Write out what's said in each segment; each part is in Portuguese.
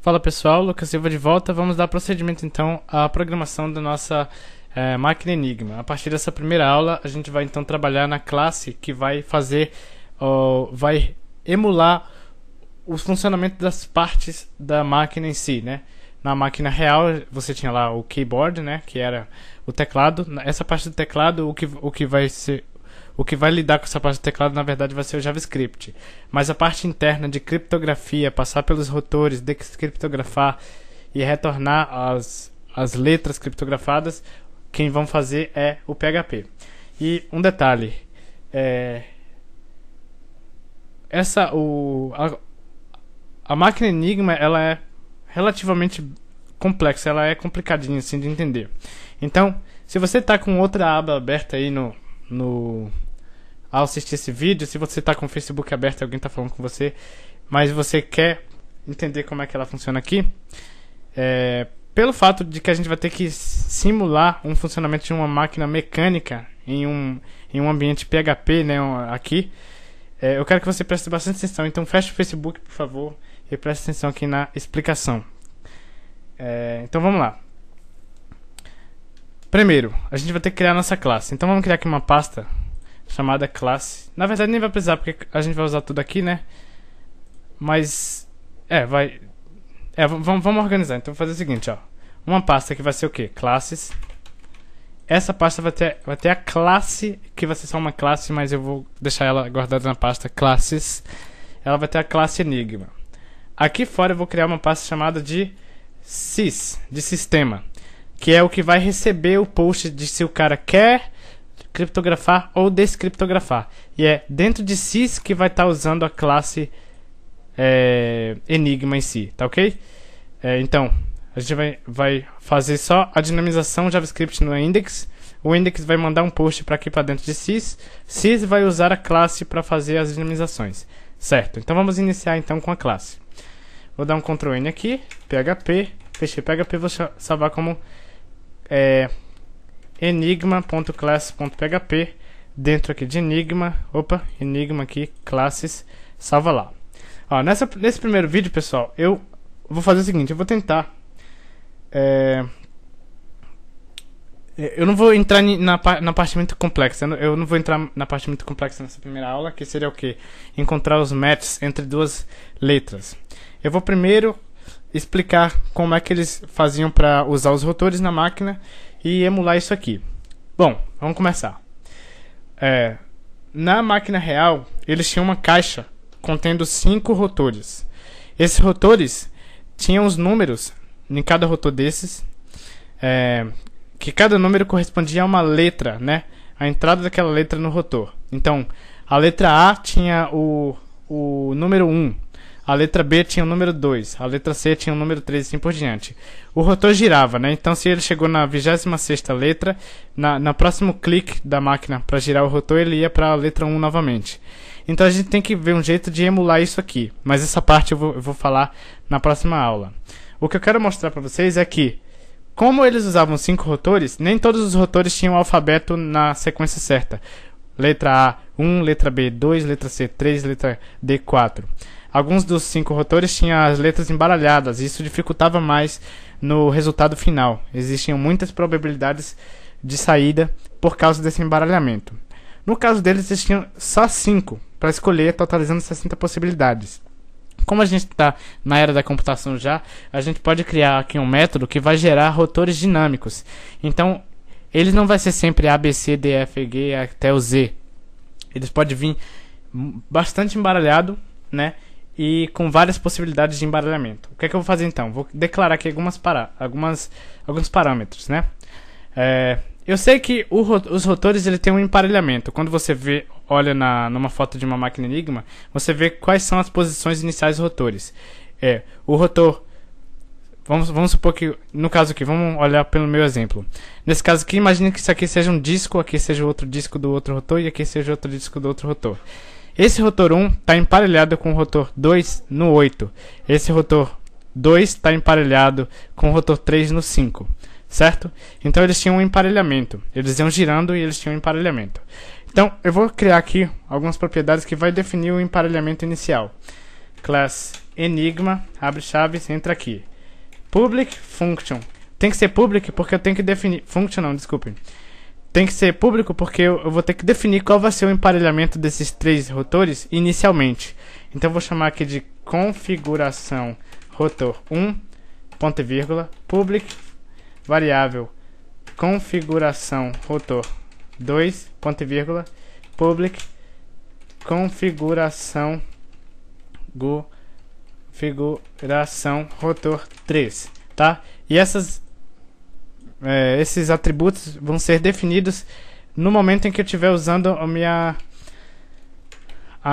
Fala pessoal, Lucas Silva de volta. Vamos dar procedimento então à programação da nossa máquina Enigma. A partir dessa primeira aula, a gente vai então trabalhar na classe que vai vai emular o funcionamento das partes da máquina em si, né? Na máquina real, você tinha lá o keyboard, né? Que era o teclado. Essa parte do teclado, o que vai lidar com essa parte do teclado, na verdade, vai ser o JavaScript. Mas a parte interna de criptografia, passar pelos rotores, descriptografar e retornar as letras criptografadas, quem vão fazer é o PHP. E um detalhe, a máquina Enigma, ela é relativamente complexa, ela é complicadinha assim de entender. Então, se você está com outra aba aberta aí ao assistir esse vídeo, se você está com o Facebook aberto e alguém está falando com você, mas você quer entender como é que ela funciona aqui, pelo fato de que a gente vai ter que simular um funcionamento de uma máquina mecânica em um ambiente PHP, né, aqui, eu quero que você preste bastante atenção. Então feche o Facebook, por favor, e preste atenção aqui na explicação. Então vamos lá. Primeiro, a gente vai ter que criar a nossa classe. Então vamos criar aqui uma pasta chamada classe. Na verdade nem vai precisar, porque a gente vai usar tudo aqui, né? Mas vamos organizar. Então vou fazer o seguinte, ó. Uma pasta que vai ser o quê? Classes. Essa pasta vai ter a classe, que vai ser só uma classe, mas eu vou deixar ela guardada na pasta classes. Ela vai ter a classe Enigma. Aqui fora eu vou criar uma pasta chamada de sys, de sistema, que é o que vai receber o post de se o cara quer criptografar ou descriptografar. E é dentro de sys que vai estar usando a classe Enigma em si, tá ok? Então, a gente vai fazer só a dinamização JavaScript no index. O index vai mandar um post para aqui para dentro de sys. Sys vai usar a classe para fazer as dinamizações, certo? Então vamos iniciar então com a classe. Vou dar um Ctrl N aqui, PHP, fechei PHP, vou salvar como enigma.class.php, dentro aqui de Enigma, Enigma aqui, classes, salva lá. Ó, nesse primeiro vídeo, pessoal, eu vou fazer o seguinte, eu vou tentar, eu não vou entrar na parte muito complexa, eu não vou entrar na parte muito complexa nessa primeira aula, que seria o quê? Encontrar os matches entre duas letras. Eu vou primeiro explicar como é que eles faziam para usar os rotores na máquina e emular isso aqui. Bom, vamos começar. Na máquina real, eles tinham uma caixa contendo 5 rotores. Esses rotores tinham os números em cada rotor desses, que cada número correspondia a uma letra, né? A entrada daquela letra no rotor. Então, a letra A tinha o número 1. A letra B tinha o número 2, a letra C tinha o número 3 e assim por diante. O rotor girava, né? Então se ele chegou na 26ª letra, no próximo clique da máquina para girar o rotor, ele ia para a letra 1 novamente. Então a gente tem que ver um jeito de emular isso aqui, mas essa parte eu vou falar na próxima aula. O que eu quero mostrar para vocês é que, como eles usavam 5 rotores, nem todos os rotores tinham o alfabeto na sequência certa. Letra A, 1, letra B, 2, letra C, 3, letra D, 4. Alguns dos 5 rotores tinham as letras embaralhadas, e isso dificultava mais no resultado final. Existiam muitas probabilidades de saída por causa desse embaralhamento. No caso deles, existiam só 5 para escolher, totalizando 60 possibilidades. Como a gente está na era da computação já, a gente pode criar aqui um método que vai gerar rotores dinâmicos. Então, ele não vai ser sempre A, B, C, D, F, G até o Z. Eles podem vir bastante embaralhado, né? E com várias possibilidades de embaralhamento. O que é que eu vou fazer então? Vou declarar aqui alguns parâmetros, né? Eu sei que os rotores ele tem um emparelhamento. Quando você olha numa foto de uma máquina Enigma, você vê quais são as posições iniciais dos rotores. O rotor, vamos supor que, no caso aqui, vamos olhar pelo meu exemplo. Nesse caso aqui, imagine que isso aqui seja um disco, aqui seja outro disco do outro rotor e aqui seja outro disco do outro rotor. Esse rotor 1 está emparelhado com o rotor 2 no 8. Esse rotor 2 está emparelhado com o rotor 3 no 5. Certo? Então eles tinham um emparelhamento. Eles iam girando e eles tinham um emparelhamento. Então eu vou criar aqui algumas propriedades que vai definir o emparelhamento inicial. Class enigma, abre chaves, entra aqui. Public function. Tem que ser public porque eu tenho que definir... Function não, desculpem. Tem que ser público porque eu vou ter que definir qual vai ser o emparelhamento desses 3 rotores inicialmente. Então eu vou chamar aqui de configuração rotor 1, ponto e vírgula, public, variável, configuração rotor 2, ponto e vírgula, public, configuração rotor 3, tá? E esses atributos vão ser definidos no momento em que eu estiver usando a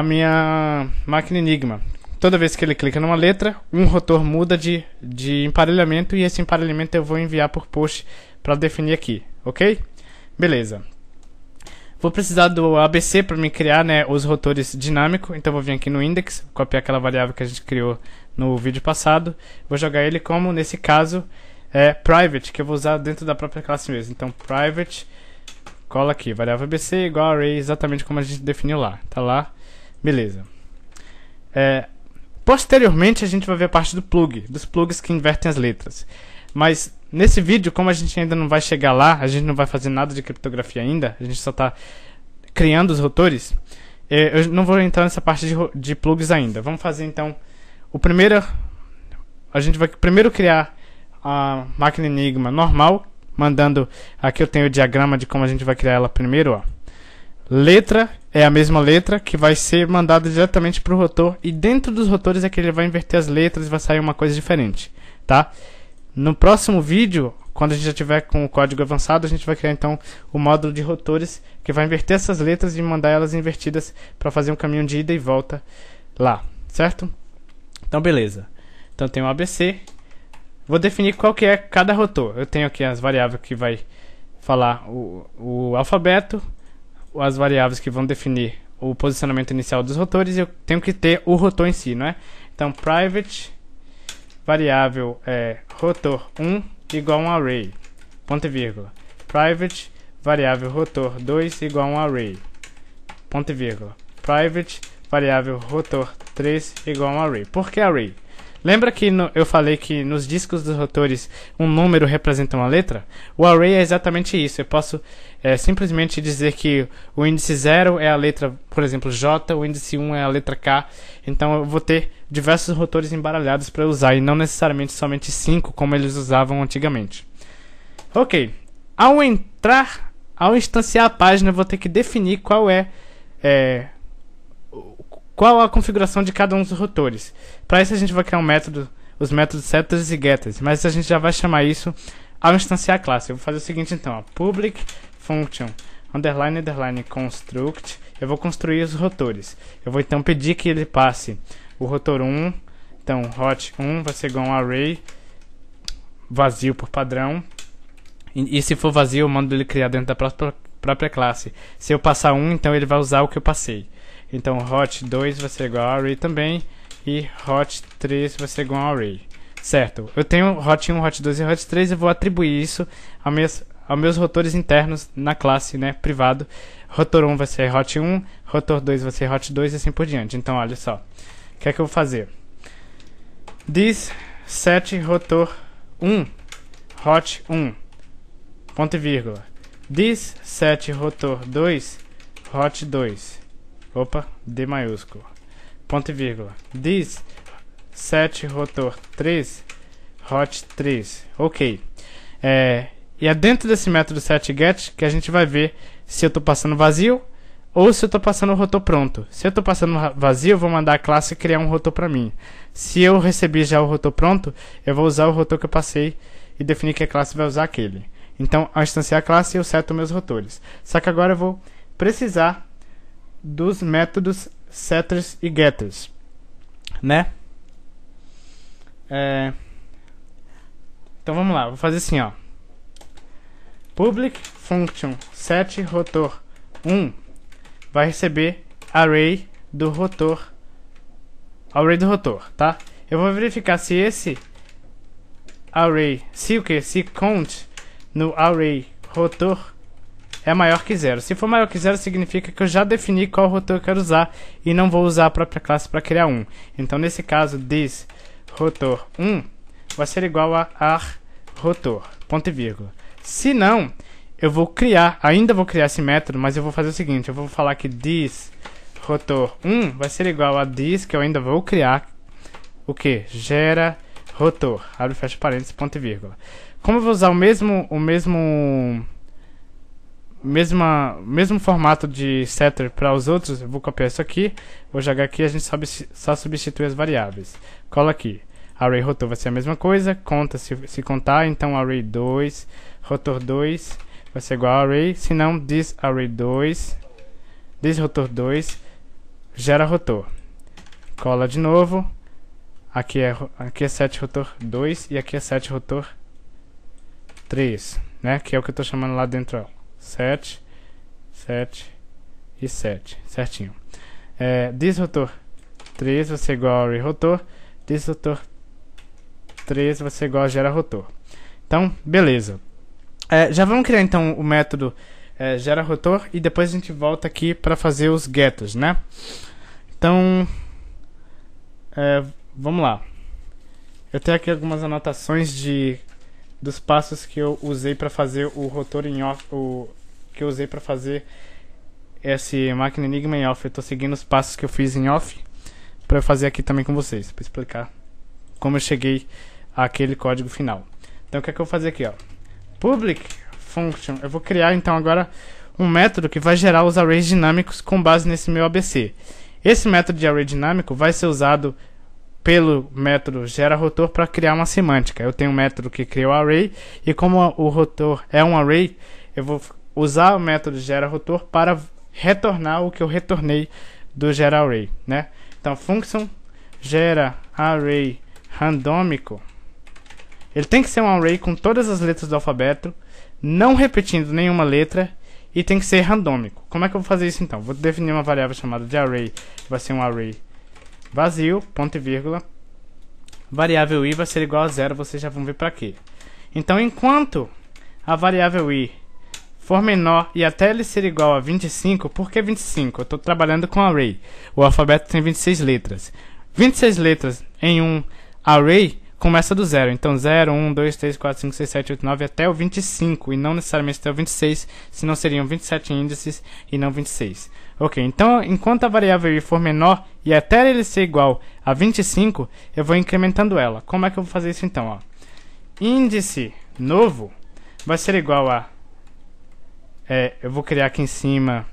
minha máquina Enigma. Toda vez que ele clica numa letra, um rotor muda de emparelhamento e esse emparelhamento eu vou enviar por push para definir aqui, ok? Beleza. Vou precisar do ABC para me criar, né, os rotores dinâmicos, então vou vir aqui no index, copiar aquela variável que a gente criou no vídeo passado, vou jogar ele como, nesse caso, private, que eu vou usar dentro da própria classe mesmo. Então private, cola aqui, variável ABC igual array, exatamente como a gente definiu lá, tá lá, beleza. Posteriormente a gente vai ver a parte do plug, dos plugs que invertem as letras. Mas nesse vídeo, como a gente ainda não vai chegar lá, a gente não vai fazer nada de criptografia ainda, a gente só está criando os rotores, eu não vou entrar nessa parte de plugs ainda. Vamos fazer então a gente vai primeiro criar a máquina Enigma normal, mandando, aqui eu tenho o diagrama de como a gente vai criar ela primeiro, ó. Letra é a mesma letra que vai ser mandada diretamente para o rotor, e dentro dos rotores é que ele vai inverter as letras e vai sair uma coisa diferente, tá? No próximo vídeo, quando a gente já tiver com o código avançado, a gente vai criar então o módulo de rotores que vai inverter essas letras e mandar elas invertidas para fazer um caminho de ida e volta lá, certo? Então beleza. Então tem o ABC. Vou definir qual que é cada rotor. Eu tenho aqui as variáveis que vai falar o alfabeto, as variáveis que vão definir o posicionamento inicial dos rotores, e eu tenho que ter o rotor em si, não é? Então private variável rotor 1 igual a um array, ponto e vírgula. Private variável rotor 2 igual a um array, ponto e vírgula. Private variável rotor 3 igual a um array. Por que array? Lembra que eu falei que nos discos dos rotores um número representa uma letra? O array é exatamente isso. Eu posso simplesmente dizer que o índice 0 é a letra, por exemplo, J, o índice 1 é a letra K. Então eu vou ter diversos rotores embaralhados para usar, e não necessariamente somente 5 como eles usavam antigamente. Ok, ao instanciar a página eu vou ter que definir qual a configuração de cada um dos rotores. Para isso a gente vai criar os métodos setters e getters, mas a gente já vai chamar isso ao instanciar a classe. Eu vou fazer o seguinte então, ó, public function underline underline construct. Eu vou construir os rotores. Eu vou então pedir que ele passe o rotor 1, então hot 1 vai ser igual a um array vazio por padrão, e se for vazio eu mando ele criar dentro da própria classe. Se eu passar 1, então ele vai usar o que eu passei. Então hot 2 vai ser igual a array também, e hot 3 vai ser igual a array, certo? Eu tenho hot 1, hot 2 e hot 3, eu vou atribuir isso aos meus rotores internos na classe, né, privado. Rotor 1 vai ser hot 1, rotor 2 vai ser hot 2 e assim por diante. Então olha só, o que é que eu vou fazer? This set rotor 1 hot 1, ponto e vírgula. This set rotor 2 hot 2, opa, D maiúsculo, ponto e vírgula. This set rotor 3 hot 3, ok. E é dentro desse método setGet que a gente vai ver se eu estou passando vazio ou se eu estou passando o rotor pronto. Se eu estou passando vazio, eu vou mandar a classe criar um rotor para mim. Se eu recebi já o rotor pronto, eu vou usar o rotor que eu passei e definir que a classe vai usar aquele. Então, ao instanciar a classe, eu seto meus rotores. Só que agora eu vou precisar dos métodos setters e getters, né? Então vamos lá, vou fazer assim, ó. Public function set rotor 1 vai receber array do rotor, tá? Eu vou verificar se esse array, se count no array rotor é maior que 0. Se for maior que 0, significa que eu já defini qual rotor eu quero usar e não vou usar a própria classe para criar um. Então, nesse caso, this rotor 1 vai ser igual a arRotor, ponto e vírgula. Se não, eu vou criar, ainda vou criar esse método, mas eu vou fazer o seguinte, eu vou falar que this rotor 1 vai ser igual a this, que eu ainda vou criar, o que? Gera rotor, abre e fecha parênteses, ponto e vírgula. Como eu vou usar o mesmo formato de setter para os outros, eu vou copiar isso aqui, vou jogar aqui, a gente só substitui as variáveis. Cola aqui. Array rotor vai ser a mesma coisa, conta se contar, então array 2, rotor 2 vai ser igual a array, se não, this array 2, this rotor 2, gera rotor. Cola de novo, aqui é set rotor 2 e aqui é set rotor 3, né? Que é o que eu estou chamando lá dentro, ó. 7 e 7, certinho. This rotor 3 vai ser igual a array rotor, this rotor 3 vai ser igual a gera rotor. Então, beleza. Já vamos criar então o método gera rotor e depois a gente volta aqui para fazer os getters, né? Então, vamos lá. Eu tenho aqui algumas anotações dos passos que eu usei para fazer o rotor em off, que eu usei para fazer esse máquina Enigma em off. Eu estou seguindo os passos que eu fiz em off para fazer aqui também com vocês, para explicar como eu cheguei àquele código final. Então, o que é que eu vou fazer aqui, ó? Public function. Eu vou criar então agora um método que vai gerar os arrays dinâmicos com base nesse meu ABC. Esse método de array dinâmico vai ser usado pelo método geraRotor para criar uma semântica. Eu tenho um método que cria o array e como o rotor é um array, eu vou usar o método geraRotor para retornar o que eu retornei do geraArray, né? Então, function geraArray randômico, ele tem que ser um array com todas as letras do alfabeto, não repetindo nenhuma letra e tem que ser randômico. Como é que eu vou fazer isso então? Vou definir uma variável chamada de array, vai ser um array vazio, ponto e vírgula, variável i vai ser igual a 0, vocês já vão ver para quê. Então, enquanto a variável i for menor e até ele ser igual a 25, por que 25? Eu estou trabalhando com array, o alfabeto tem 26 letras. 26 letras em um array começa do 0, então 0, 1, 2, 3, 4, 5, 6, 7, 8, 9 até o 25, e não necessariamente até o 26, senão seriam 27 índices e não 26. Ok, então enquanto a variável i for menor e até ele ser igual a 25, eu vou incrementando ela. Como é que eu vou fazer isso então? Ó? Índice novo vai ser igual a... eu vou criar aqui em cima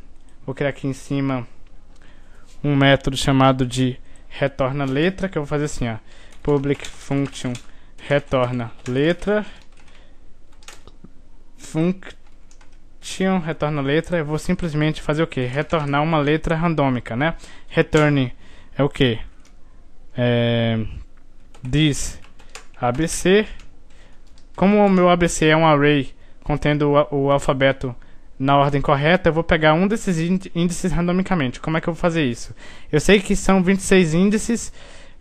um método chamado de retorna letra, que eu vou fazer assim, ó. Public function retorna letra, function retorna letra, eu vou simplesmente fazer o que? Retornar uma letra randômica, né? Return é o que? This ABC. Como o meu ABC é um array contendo o alfabeto na ordem correta, eu vou pegar um desses índices randomicamente. Como é que eu vou fazer isso? Eu sei que são 26 índices,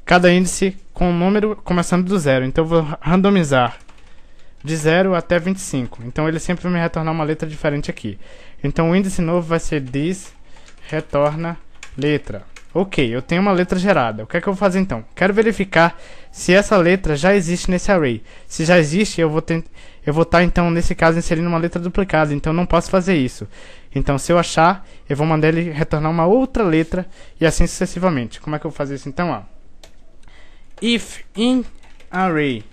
cada índice com um número começando do 0. Então eu vou randomizar de 0 até 25. Então ele sempre vai me retornar uma letra diferente aqui. Então o índice novo vai ser this retorna letra. Ok, eu tenho uma letra gerada. O que é que eu vou fazer então? Quero verificar se essa letra já existe nesse array. Se já existe, eu vou estar então nesse caso inserindo uma letra duplicada. Então não posso fazer isso. Então se eu achar, eu vou mandar ele retornar uma outra letra e assim sucessivamente. Como é que eu vou fazer isso então? Ó? If in array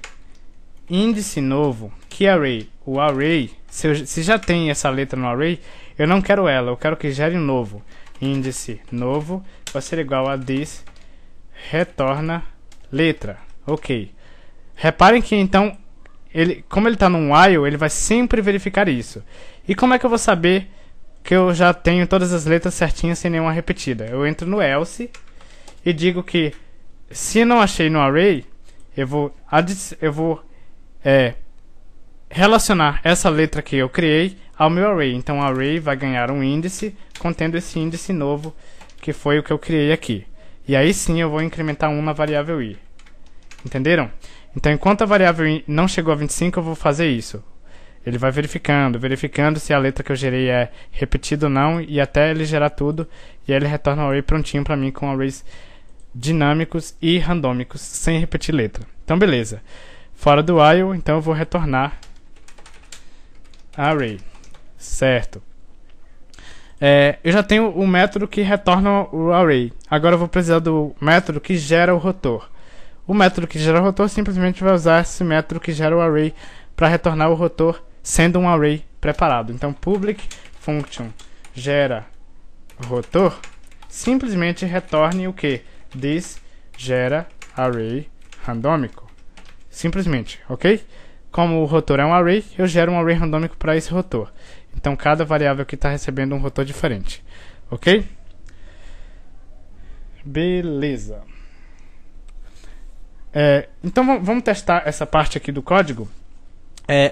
índice novo, que array? O array, se já tem essa letra no array, eu não quero ela, eu quero que gere um novo. Índice novo vai ser igual a this retorna letra. Ok. Reparem que então, como ele está num while, ele vai sempre verificar isso. E como é que eu vou saber que eu já tenho todas as letras certinhas sem nenhuma repetida? Eu entro no else e digo que se não achei no array, eu vou relacionar essa letra que eu criei ao meu array. Então o array vai ganhar um índice contendo esse índice novo, que foi o que eu criei aqui. E aí sim eu vou incrementar 1 na variável i. Entenderam? Então enquanto a variável i não chegou a 25, eu vou fazer isso. Ele vai verificando se a letra que eu gerei é repetida ou não, e até ele gerar tudo, e aí ele retorna um array prontinho para mim com arrays dinâmicos e randômicos, sem repetir letra. Então beleza. Fora do while, então eu vou retornar array. Certo. Eu já tenho o método que retorna o array. Agora eu vou precisar do método que gera o rotor. O método que gera o rotor simplesmente vai usar esse método que gera o array para retornar o rotor sendo um array preparado. Então public function gera rotor simplesmente retorne o que? This gera array randômico. Simplesmente, ok? Como o rotor é um array, eu gero um array randômico para esse rotor. Então cada variável aqui está recebendo um rotor diferente, ok? Beleza. Então vamos testar essa parte aqui do código.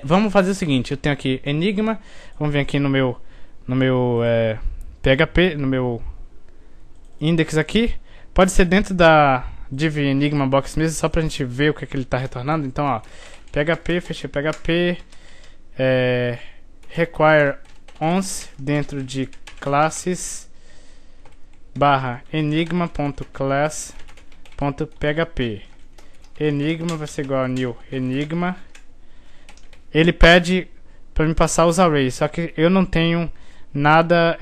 Vamos fazer o seguinte, eu tenho aqui Enigma, vamos vir aqui no meu PHP, no meu index aqui, pode ser dentro da div Enigma box mesmo, só pra gente ver o que ele está retornando. Então ó, PHP, fechei PHP, require once dentro de classes barra enigma.class.php. Enigma vai ser igual a new enigma. Ele pede para me passar os arrays, só que eu não tenho nada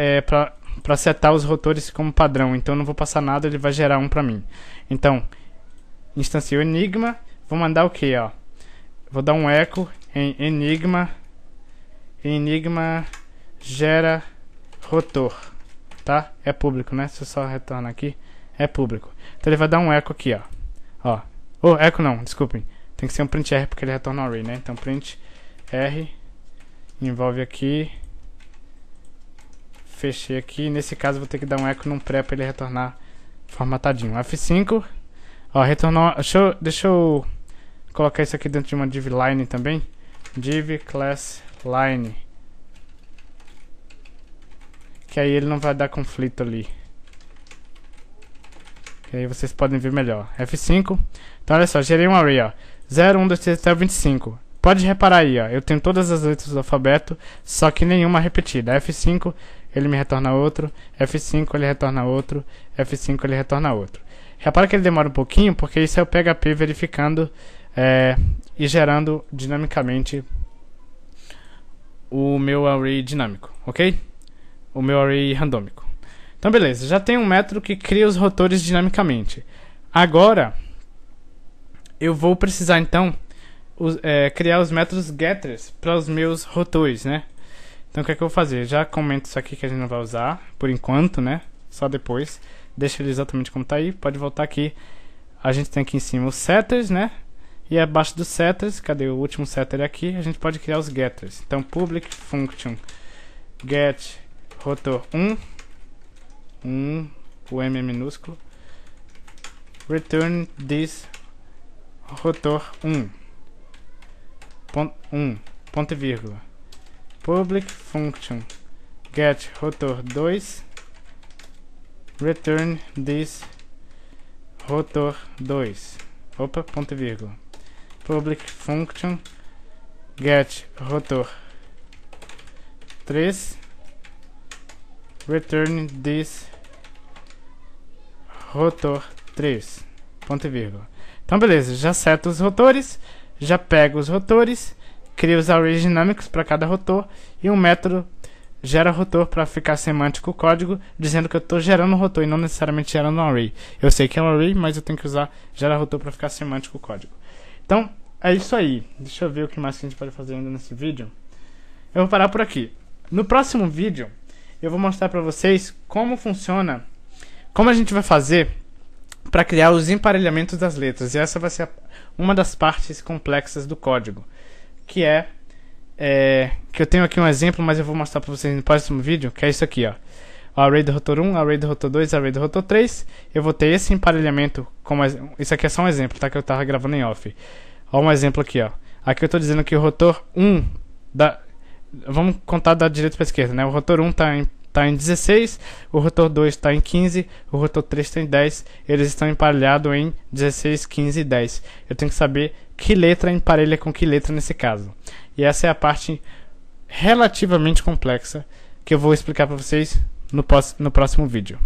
para setar os rotores como padrão, então eu não vou passar nada, ele vai gerar um para mim. Então, instancio enigma, vou mandar o que, ó? Vou dar um echo em enigma gera rotor, tá? É público, né? Se eu só retornar aqui, é público. Então ele vai dar um echo aqui, ó. Echo não, desculpem. Tem que ser um print R porque ele retorna um array, né? Então print R envolve aqui. Fechei aqui. Nesse caso eu vou ter que dar um echo num pré para ele retornar formatadinho. F5. Ó, retornou. Deixa eu colocar isso aqui dentro de uma div line também. Div class line. Que aí ele não vai dar conflito ali. Que aí vocês podem ver melhor. F5. Então olha só, gerei um array, ó. 0, 1, 2, 3 até 25. Pode reparar aí, ó. Eu tenho todas as letras do alfabeto, só que nenhuma repetida. F5, ele me retorna outro. F5, ele retorna outro. F5, ele retorna outro. Repara que ele demora um pouquinho, porque isso é o PHP verificando e gerando dinamicamente o meu array dinâmico, ok? O meu array randômico. Então beleza, já tem um método que cria os rotores dinamicamente. Agora eu vou precisar então criar os métodos getters para os meus rotores, né? Então o que é que eu vou fazer? Já comento isso aqui que a gente não vai usar por enquanto, né? Só depois. Deixa ele exatamente como está aí. Pode voltar aqui. A gente tem aqui em cima os setters, né? E abaixo dos setters, cadê o último setter aqui? A gente pode criar os getters. Então public function get rotor 1, o M é minúsculo, return this rotor 1, ponto e vírgula. Public function get rotor 2, return this rotor 2, ponto e vírgula. Public function get rotor 3, return this rotor 3, ponto e vírgula. Então beleza, já seto os rotores, já pego os rotores, crio os arrays dinâmicos para cada rotor e um método gera rotor para ficar semântico o código, dizendo que eu estou gerando um rotor e não necessariamente gerando um array. Eu sei que é um array, mas eu tenho que usar gera rotor para ficar semântico o código. Então é isso aí. Deixa eu ver o que mais que a gente pode fazer ainda nesse vídeo. Eu vou parar por aqui. No próximo vídeo eu vou mostrar para vocês como funciona, como a gente vai fazer para criar os emparelhamentos das letras. E essa vai ser uma das partes complexas do código, que que eu tenho aqui um exemplo, mas eu vou mostrar para vocês no próximo vídeo, que é isso aqui, ó. O array do rotor 1, array do rotor 2, array do rotor 3. Eu vou ter esse emparelhamento, isso aqui é só um exemplo, tá? Que eu tava gravando em off. Ó, um exemplo aqui, ó. Aqui eu tô dizendo que o rotor 1 vamos contar da direita para esquerda, né? O rotor 1 tá em 16, o rotor 2 está em 15, o rotor 3 está em 10. Eles estão emparelhados em 16, 15 e 10. Eu tenho que saber que letra emparelha com que letra nesse caso. E essa é a parte relativamente complexa que eu vou explicar para vocês no próximo vídeo.